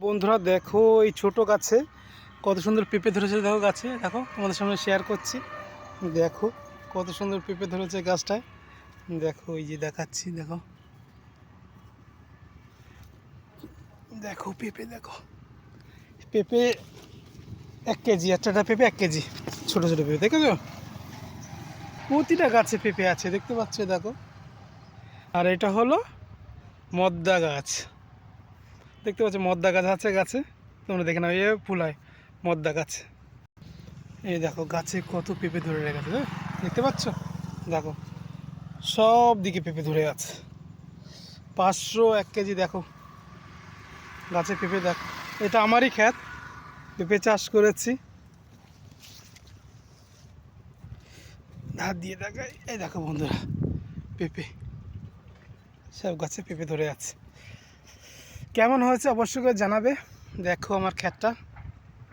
বন্ধুরা দেখো এই ছোট গাছে কত সুন্দর পেঁপে ধরেছে। দেখো গাছে, দেখো তোমাদের সামনে শেয়ার করছি। দেখো কত সুন্দর পেঁপে ধরেছে গাছটায়। দেখো এই যে দেখাচ্ছি, দেখো দেখো পেঁপে, দেখো পেঁপে 1 কেজি, একটা পেঁপে 1 কেজি। ছোটো ছোটো পেঁপে দেখো তো, প্রতিটা গাছে পেঁপে আছে, দেখতে পাচ্ছ দেখো। আর এটা হলো মদ্দা গাছ, দেখতে পাচ্ছ মদ্দা গাছ আছে গাছে, তোমরা দেখে নাও, এই ফুল হয় মদ্দা গাছ। এই দেখো গাছে কত পেঁপে ধরে রেখেছে, দেখতে পাচ্ছ, দেখো সব দিকে পেঁপে ধরে আছে। 500 1 কেজি, দেখো গাছে পেঁপে। দেখো এটা আমারই ক্ষেত, পেঁপে চাষ করেছি। ধার দিয়ে দেখাই, এই দেখো বন্ধুরা পেঁপে, সব গাছে পেঁপে ধরে আছে। কেমন হয়েছে অবশ্যই করে জানাবে। দেখো আমার ক্ষেতটা।